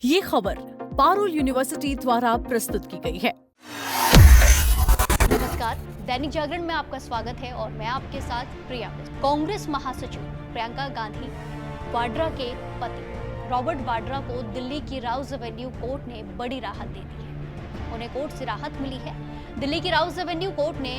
ये खबर पारुल यूनिवर्सिटी द्वारा प्रस्तुत की गई है। नमस्कार, दैनिक जागरण में आपका स्वागत है और मैं आपके साथ प्रिया। कांग्रेस महासचिव प्रियंका गांधी वाड्रा के पति रॉबर्ट वाड्रा को दिल्ली की राउज एवेन्यू कोर्ट ने बड़ी राहत दे दी है। उन्हें कोर्ट से राहत मिली है। दिल्ली की राउज एवेन्यू कोर्ट ने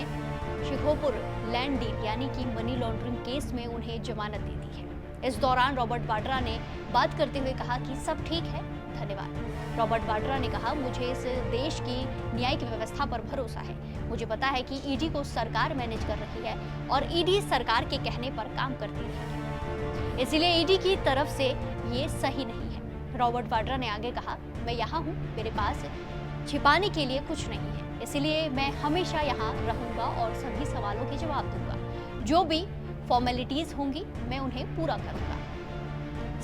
शिखोपुर लैंड डील यानी कि मनी लॉन्ड्रिंग केस में उन्हें जमानत दे दी है। इस दौरान रॉबर्ट वाड्रा ने बात करते हुए कहा कि सब ठीक है, धन्यवाद। रॉबर्ट वाड्रा ने कहा, मुझे इस देश की न्यायिक व्यवस्था पर भरोसा है। मुझे पता है कि ईडी को सरकार मैनेज कर रही है और ईडी सरकार के कहने पर काम करती रहेगी, इसलिए ईडी की तरफ से ये सही नहीं है। रॉबर्ट वाड्रा ने आगे कहा, मैं यहाँ हूँ, मेरे पास छिपाने के लिए कुछ नहीं है, इसलिए मैं हमेशा यहाँ रहूंगा और सभी सवालों के जवाब दूंगा। जो भी फॉर्मेलिटीज होंगी मैं उन्हें पूरा करूंगा।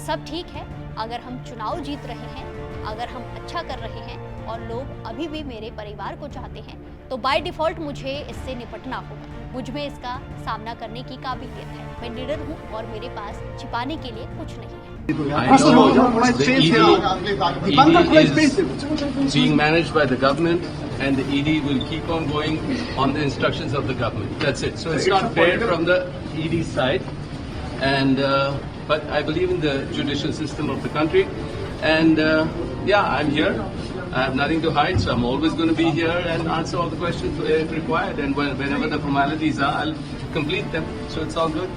सब ठीक है। अगर हम चुनाव जीत रहे हैं, अगर हम अच्छा कर रहे हैं और लोग अभी भी मेरे परिवार को चाहते हैं, तो बाय डिफॉल्ट मुझे इससे निपटना होगा। मुझ में इसका सामना करने की काबिलियत है। मैं निडर हूँ और मेरे पास छिपाने के लिए कुछ नहीं है। I know the ED is being managed by the government, and the ED will keep on going on the instructions of the government. That's it. So it's not fair from the ED side, and but I believe in the judicial system of the country, and yeah, I'm here. I have nothing to hide, so I'm always going to be here and answer all the questions if required. And whenever the formalities are, I'll complete them. So it's all good.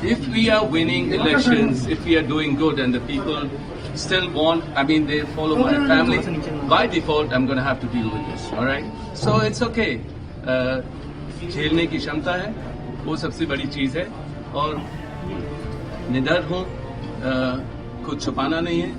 If we are winning elections, if we are doing good, and the people still want, I mean, they follow my family, by default, I'm going to have to deal with this. All right. So it's okay. झेलने की क्षमता है, वो सबसे बड़ी चीज है, और निडर हूँ, कुछ छुपाना नहीं है,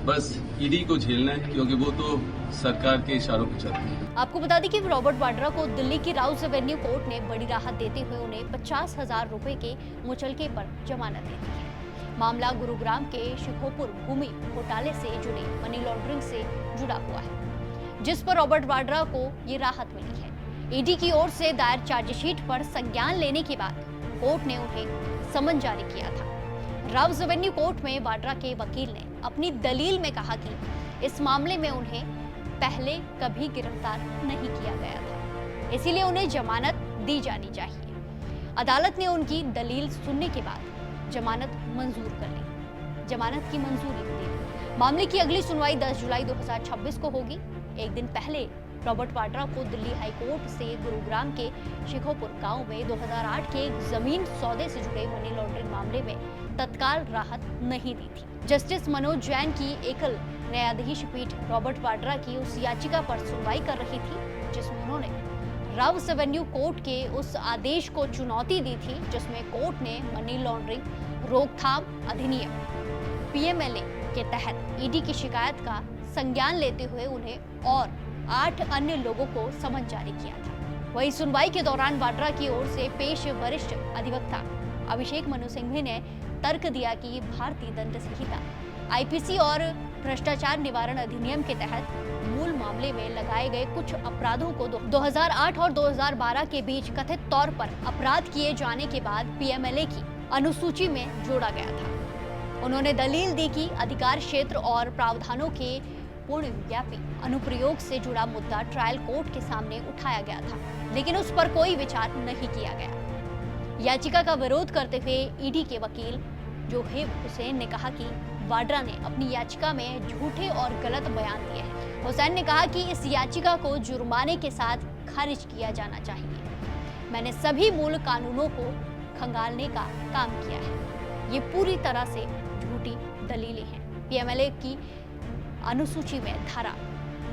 बस ईडी को झेलना है, क्योंकि वो तो सरकार के इशारों पर चलती है। आपको बता दें कि रॉबर्ट वाड्रा को दिल्ली की राउज एवेन्यू कोर्ट ने बड़ी राहत देते हुए उन्हें 50,000 रुपए के मुचलके पर जमानत दे दी है। मामला गुरुग्राम के शिखोपुर भूमि घोटाले से जुड़े मनी लॉन्ड्रिंग से जुड़ा हुआ है, जिस पर रॉबर्ट वाड्रा को ये राहत मिली है। ईडी की ओर से दायर चार्जशीट पर संज्ञान लेने के बाद कोर्ट ने उन्हें समन जारी किया था। राउज एवेन्यू कोर्ट में वाड्रा के वकील ने अपनी दलील में कहा कि इस मामले में उन्हें पहले कभी गिरफ्तार नहीं किया गया था, इसीलिए उन्हें जमानत दी जानी चाहिए। अदालत ने उनकी दलील सुनने के बाद जमानत मंजूर कर ली, जमानत की मंजूरी दे दी। मामले की अगली सुनवाई 10 जुलाई 2026 को होगी। एक दिन पहले रॉबर्ट वाड्रा को दिल्ली हाई कोर्ट से गुरुग्राम के शिखोपुर गांव में 2008 के एक जमीन सौदे से जुड़े मनी लॉन्ड्रिंग मामले में तत्काल राहत नहीं दी थी। जस्टिस मनोज जैन की एकल न्यायाधीश पीठ रॉबर्ट वाड्रा की उस याचिका पर सुनवाई कर रही थी, जिसमें उन्होंने राउज एवेन्यू कोर्ट के उस आदेश को चुनौती दी थी, जिसमें कोर्ट ने मनी लॉन्ड्रिंग रोकथाम अधिनियम पीएमएलए के तहत ईडी की शिकायत का संज्ञान लेते हुए उन्हें और 8 अन्य लोगों को समन जारी किया था। वही सुनवाई के दौरान वाड्रा की ओर से पेश वरिष्ठ अधिवक्ता अभिषेक मनु सिंघवी ने तर्क दिया कि भारतीय दंड संहिता, आईपीसी और भ्रष्टाचार निवारण अधिनियम के तहत मूल मामले में लगाए गए कुछ अपराधों को 2008 और 2012 के बीच कथित तौर पर अपराध किए जाने के बाद पीएमएलए की अनुसूची में जोड़ा गया था। उन्होंने दलील दी कि अधिकार क्षेत्र और प्रावधानों के पूर्णव्यापी अनुप्रयोग से जुड़ा मुद्दा ट्रायल कोर्ट के सामने उठाया गया था, लेकिन उस पर कोई विचार नहीं किया गया। याचिका का विरोध करते हुए ईडी के वकील जोहेब हुसैन ने कहा कि वाड्रा ने अपनी याचिका में झूठे और गलत बयान दिए हैं। हुसैन ने कहा कि इस याचिका को जुर्माने के साथ खारिज किया जाना चाहिए। मैंने सभी मूल कानूनों को खंगालने का काम किया है। ये पूरी तरह से झूठी दलीलें हैं। पीएमएलए की अनुसूची में धारा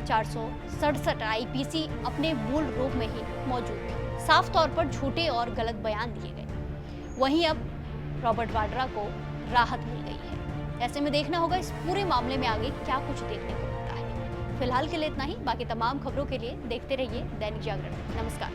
467 आईपीसी अपने मूल रूप में ही मौजूद थी। साफ तौर पर झूठे और गलत बयान दिए गए। वहीं अब रॉबर्ट वाड्रा को राहत मिल गई है। ऐसे में देखना होगा इस पूरे मामले में आगे क्या कुछ देखने को मिलता है। फिलहाल के लिए इतना ही। बाकी तमाम खबरों के लिए देखते रहिए दैनिक जागरण। नमस्कार।